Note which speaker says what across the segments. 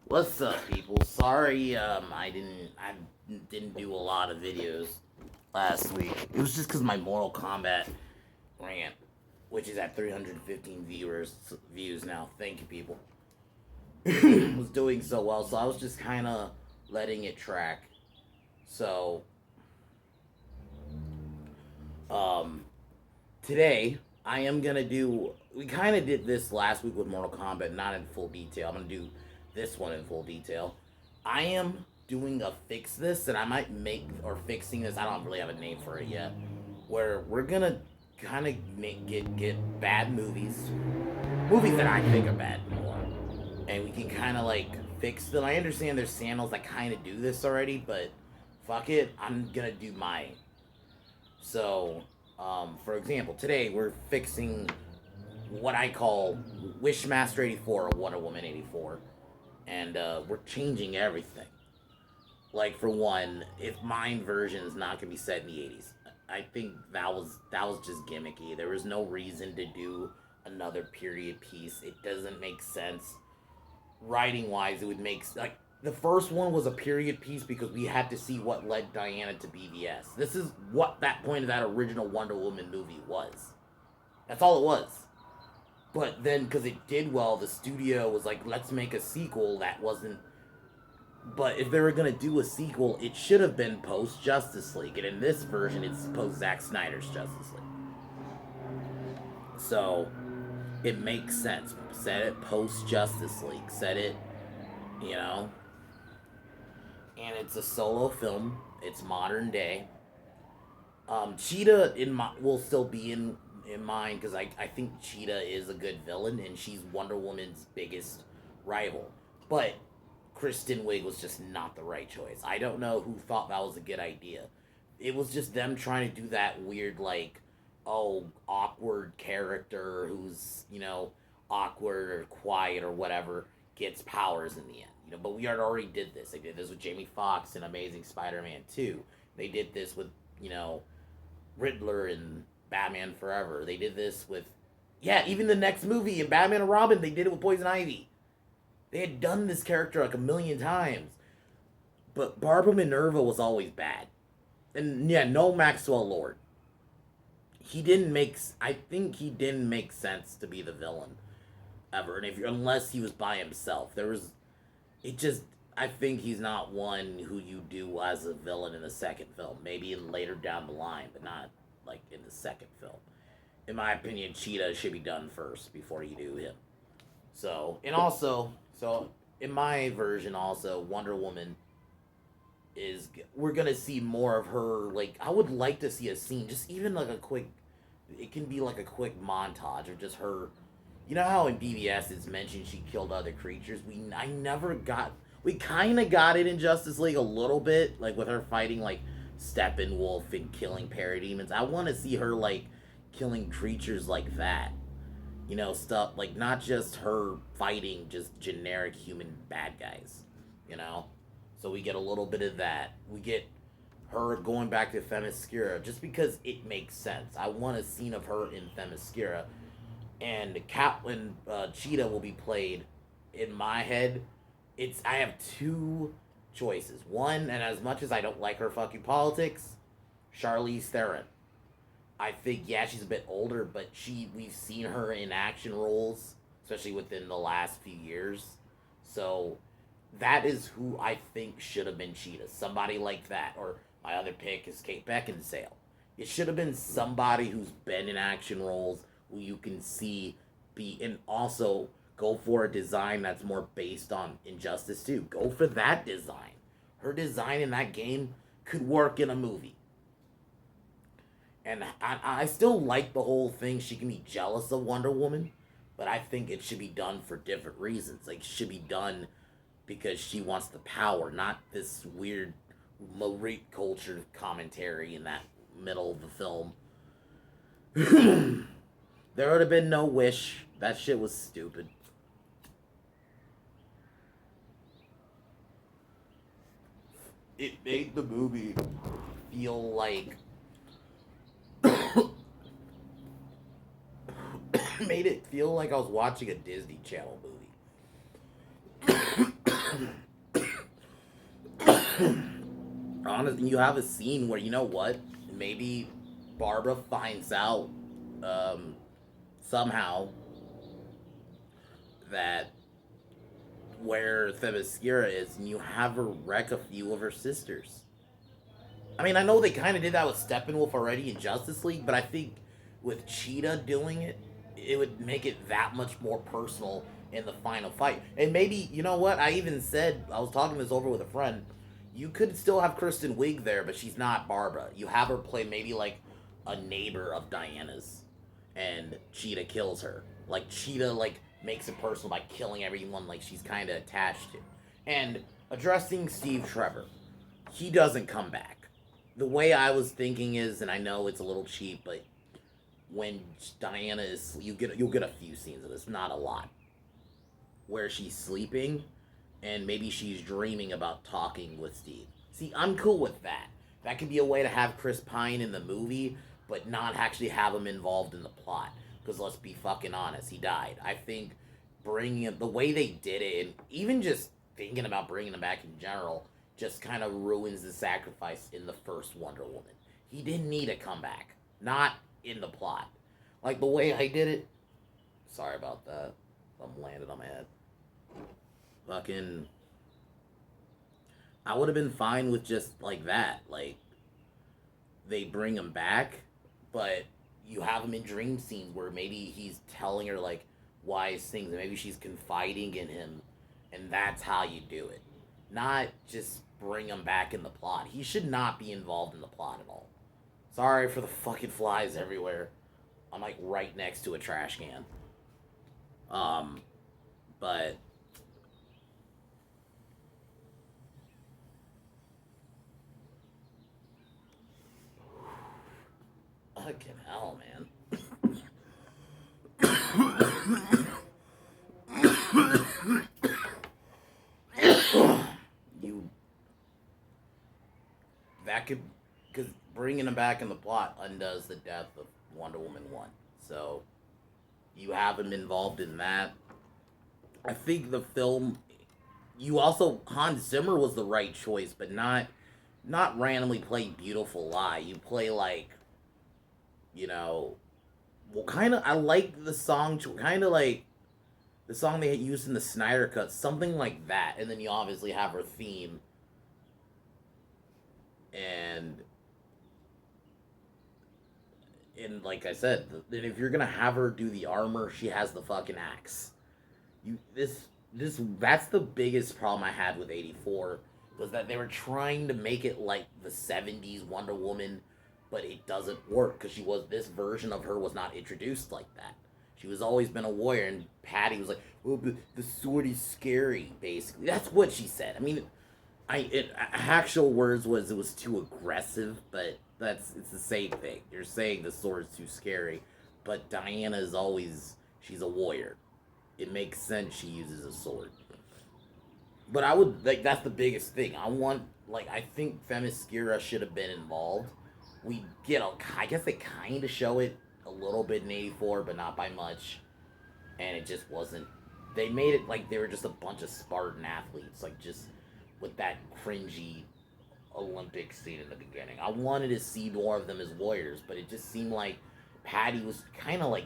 Speaker 1: What's up, people? Sorry, I didn't do a lot of videos last week. It was just because my Mortal Kombat rant, which is at 315 views now. Thank you, people. Was doing so well, so I was just kind of letting it track. So, um, today I am gonna do. We kind of did this last week with Mortal Kombat, not in full detail. I'm gonna do this one in full detail. I am doing a fix this, and I might make or fixing this. I don't really have a name for it yet. Where we're gonna kind of get bad movies that I think are bad more, and we can kind of like fix them. I understand there's channels that kind of do this already, but fuck it, I'm gonna do mine. So, for example, today we're fixing what I call Wishmaster 84 or Wonder Woman 84, and we're changing everything. Like for one, if mine version is not gonna be set in the 80s, I think that was just gimmicky. There was no reason to do another period piece. It doesn't make sense. Writing wise, it would make like the first one was a period piece because we had to see what led Diana to BVS. This is what that point of that original Wonder Woman movie was. That's all it was. But then, because it did well, the studio was like, let's make a sequel that wasn't. But if they were going to do a sequel, it should have been post Justice League. And in this version, it's post Zack Snyder's Justice League. So, it makes sense. Set it post Justice League. Set it, you know. And it's a solo film. It's modern day. Cheetah will still be in mind because I think Cheetah is a good villain and she's Wonder Woman's biggest rival. But Kristen Wiig was just not the right choice. I don't know who thought that was a good idea. It was just them trying to do that weird like awkward character who's awkward or quiet or whatever gets powers in the end. But we already did this. They did this with Jamie Foxx in Amazing Spider-Man 2. They did this with Riddler in Batman Forever. They did this with, yeah, even the next movie in Batman and Robin, they did it with Poison Ivy. They had done this character like a million times. But Barbara Minerva was always bad. And yeah, no Maxwell Lord. I think he didn't make sense to be the villain ever. And unless he was by himself. It just, I think he's not one who you do as a villain in the second film. Maybe later down the line, but not like in the second film. In my opinion, Cheetah should be done first before you do him. So in my version, also Wonder Woman we're gonna see more of her. Like I would like to see a scene, just even like a quick. It can be like a quick montage of just her. You know how in BVS it's mentioned she killed other creatures. I never got. We kind of got it in Justice League a little bit, like with her fighting like Steppenwolf and killing parademons. I want to see her like killing creatures like that. Stuff like not just her fighting just generic human bad guys. You know, so we get a little bit of that. We get her going back to Themyscira just because it makes sense. I want a scene of her in Themyscira, and Cheetah will be played. In my head, I have two choices. One, and as much as I don't like her fucking politics, Charlize Theron. I think she's a bit older, but we've seen her in action roles, especially within the last few years. So that is who I think should have been Cheetah. Somebody like that. Or my other pick is Kate Beckinsale. It should have been somebody who's been in action roles who you can see and also go for a design that's more based on Injustice 2. Go for that design. Her design in that game could work in a movie. And I still like the whole thing. She can be jealous of Wonder Woman, but I think it should be done for different reasons. Like, it should be done because she wants the power, not this weird Marie culture commentary in that middle of the film. There would have been no wish. That shit was stupid. It made the movie feel like made it feel like I was watching a Disney Channel movie. Honestly, you have a scene where, you know what? Maybe Barbara finds out um, somehow that where Themyscira is, and you have her wreck a few of her sisters. I mean, I know they kind of did that with Steppenwolf already in Justice League, but I think with Cheetah doing it, it would make it that much more personal in the final fight. And maybe, you know what? I even said, I was talking this over with a friend. You could still have Kristen Wiig there, but she's not Barbara. You have her play maybe like a neighbor of Diana's, and Cheetah kills her. Like, Cheetah, like, makes it personal by killing everyone like she's kind of attached to. And addressing Steve Trevor, he doesn't come back. The way I was thinking is, and I know it's a little cheap, but when Diana is, you'll get a few scenes of this, not a lot, where she's sleeping, and maybe she's dreaming about talking with Steve. See, I'm cool with that. That could be a way to have Chris Pine in the movie, but not actually have him involved in the plot. Because let's be fucking honest, he died. I think bringing him, the way they did it, and even just thinking about bringing him back in general, just kind of ruins the sacrifice in the first Wonder Woman. He didn't need a comeback. Not in the plot. Like the way I did it. Sorry about that. I'm landed on my head. Fucking. I would have been fine with just like that. Like, they bring him back, but you have him in dream scenes where maybe he's telling her, like, wise things, and maybe she's confiding in him, and that's how you do it. Not just bring him back in the plot. He should not be involved in the plot at all. Sorry for the fucking flies everywhere. I'm like right next to a trash can. Um, but fucking hell, man. You that could, because bringing him back in the plot undoes the death of Wonder Woman 1. So you have him involved in that. I think the film, you also, Hans Zimmer was the right choice, but not randomly play Beautiful Lie. You play like, you know, well, kind of, I like the song, kind of like the song they had used in the Snyder Cut, something like that. And then you obviously have her theme, and like I said, if you're gonna have her do the armor, she has the fucking axe. You this That's the biggest problem I had with 84, was that they were trying to make it like the 70s Wonder Woman, but it doesn't work because this version of her was not introduced like that. She was always been a warrior, and Patty was like, "Oh, the sword is scary." Basically, that's what she said. I mean, actual words was it was too aggressive, but it's the same thing. You're saying the sword's too scary, but Diana is always, she's a warrior. It makes sense she uses a sword. But I would, like, that's the biggest thing. I think Themyscira should have been involved. We get I guess they kind of show it a little bit in 84, but not by much. And it just wasn't. They made it like they were just a bunch of Spartan athletes, like just with that cringy Olympic scene in the beginning. I wanted to see more of them as warriors, but it just seemed like Patty was kind of like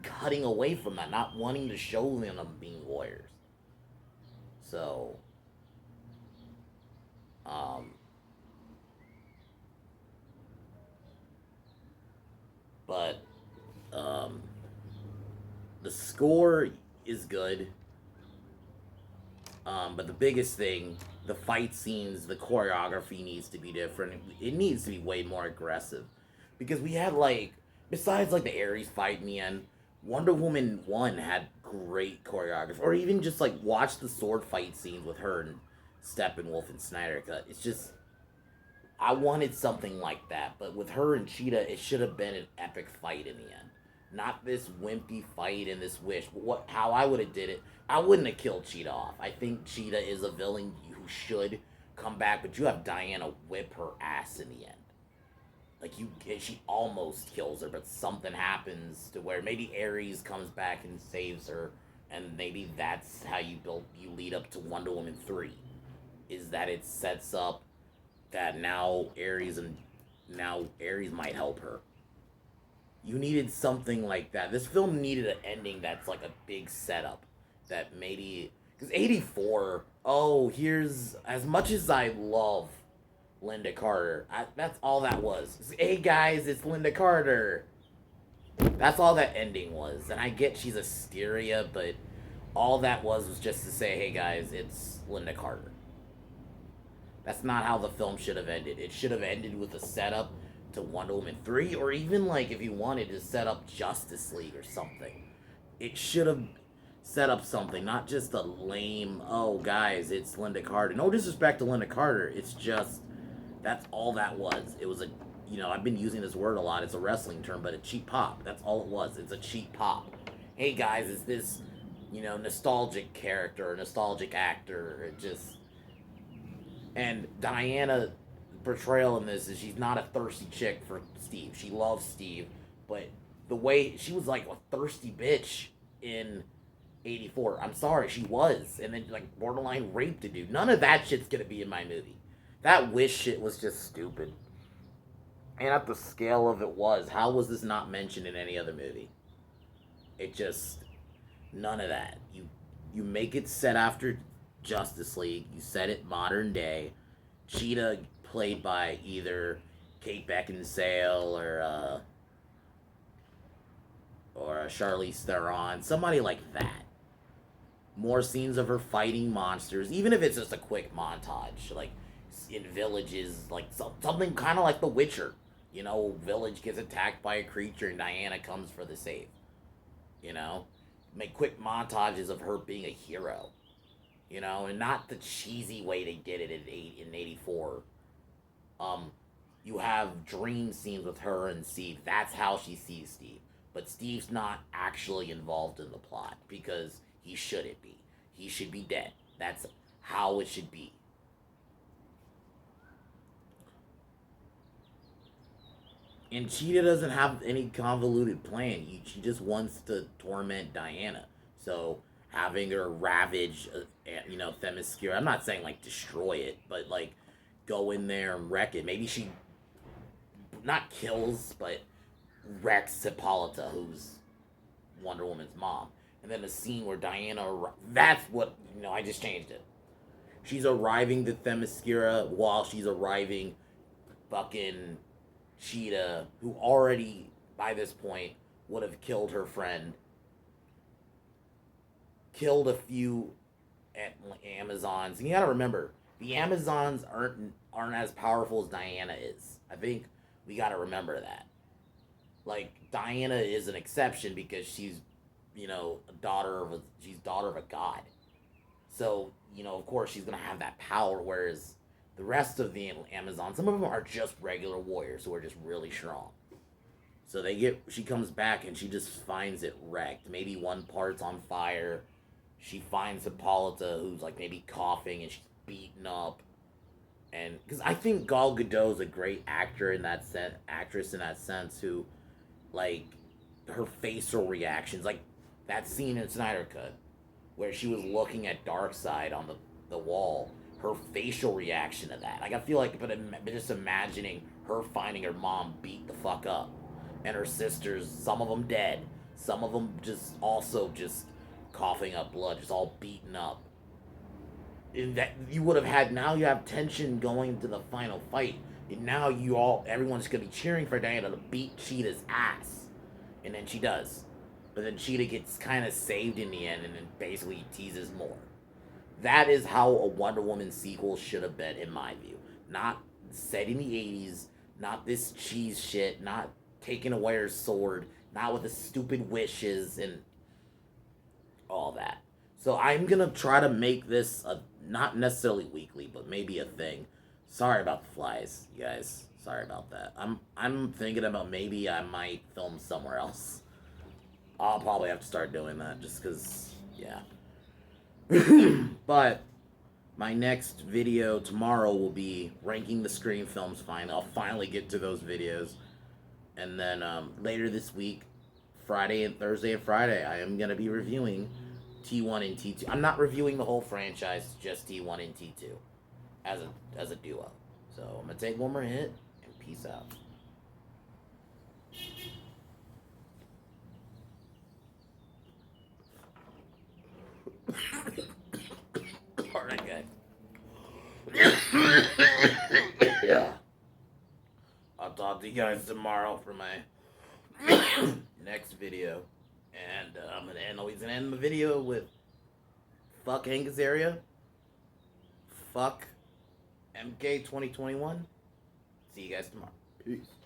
Speaker 1: cutting away from that, not wanting to show them being warriors. So, um, but um, the score is good. But the biggest thing, the fight scenes, the choreography needs to be different. It needs to be way more aggressive. Because we had, like, besides, like, the Ares fight in the end, Wonder Woman 1 had great choreography. Or even just, like, watch the sword fight scenes with her and Steppenwolf and Snyder Cut. It's just, I wanted something like that. But with her and Cheetah, it should have been an epic fight in the end. Not this wimpy fight and this wish. But how I would have did it, I wouldn't have killed Cheetah off. I think Cheetah is a villain who should come back, but you have Diana whip her ass in the end. Like, she almost kills her, but something happens to where maybe Ares comes back and saves her, and maybe that's how you lead up to Wonder Woman 3. Is that it sets up that now Ares might help her. You needed something like that. This film needed an ending that's like a big setup that maybe because 84. Oh, here's as much as I love Linda Carter. That's all that was. Hey guys, it's Linda Carter. That's all that ending was. And I get she's Asteria, but all that was just to say, hey guys, it's Linda Carter. That's not how the film should have ended. It should have ended with a setup to Wonder Woman 3, or even like if you wanted to set up Justice League or something. It should have set up something, not just a lame, oh guys, it's Linda Carter. No disrespect to Linda Carter, it's just that's all that was. It was a I've been using this word a lot. It's a wrestling term, but a cheap pop. That's all it was. It's a cheap pop. Hey guys, is this nostalgic character, nostalgic actor? It just and Diana portrayal in this is she's not a thirsty chick for Steve. She loves Steve, but the way she was like a thirsty bitch in 84. I'm sorry, she was. And then like borderline raped a dude. None of that shit's gonna be in my movie. That wish shit was just stupid. And at the scale of it was, how was this not mentioned in any other movie? It just none of that. You make it set after Justice League. You set it modern day. Cheetah played by either Kate Beckinsale or Charlize Theron, somebody like that. More scenes of her fighting monsters, even if it's just a quick montage, like in villages, like something kind of like The Witcher. Village gets attacked by a creature and Diana comes for the save. Make quick montages of her being a hero. And not the cheesy way they did it in 84. You have dream scenes with her and Steve. That's how she sees Steve. But Steve's not actually involved in the plot because he shouldn't be. He should be dead. That's how it should be. And Cheetah doesn't have any convoluted plan. She just wants to torment Diana. So having her ravage, Themyscira. I'm not saying like destroy it, but like go in there and wreck it. Maybe she not kills, but wrecks Hippolyta, who's Wonder Woman's mom. And then a scene where Diana, that's what, I just changed it. She's arriving to Themyscira while she's arriving fucking Cheetah, who already, by this point, would have killed her friend, killed a few Amazons. And you gotta remember, the Amazons aren't as powerful as Diana is. I think we gotta remember that. Like, Diana is an exception because she's, daughter of a god. So, of course she's gonna have that power, whereas the rest of the Amazons, some of them are just regular warriors who are just really strong. So she comes back and she just finds it wrecked. Maybe one part's on fire. She finds Hippolyta, who's like maybe coughing and she's beaten up. And because I think Gal Gadot's a great actress in that sense, who, like, her facial reactions, like that scene in Snyder Cut where she was looking at Darkseid on the wall, her facial reaction to that. Like, I feel like, but just imagining her finding her mom beat the fuck up, and her sisters, some of them dead, some of them just coughing up blood, just all beaten up. And that you would have had, now you have tension going to the final fight, and now everyone's gonna be cheering for Diana to beat Cheetah's ass, and then she does, but then Cheetah gets kind of saved in the end, and then basically teases more. That is how a Wonder Woman sequel should have been, in my view. Not set in the 80s, not this cheese shit, not taking away her sword, not with the stupid wishes and all that. So I'm gonna try to make this not necessarily weekly, but maybe a thing. Sorry about the flies, you guys. Sorry about that. I'm thinking about maybe I might film somewhere else. I'll probably have to start doing that just because, yeah. But my next video tomorrow will be ranking the Scream films. Fine, I'll finally get to those videos. And then later this week, Thursday and Friday, I am going to be reviewing T1 and T2. I'm not reviewing the whole franchise, just T1 and T2 as a duo. So I'm gonna take one more hit and peace out. Alright, guys. Yeah. I'll talk to you guys tomorrow for my next video. And I'm always gonna end the video with fuck Hank Azaria, fuck MK 2021. See you guys tomorrow. Peace.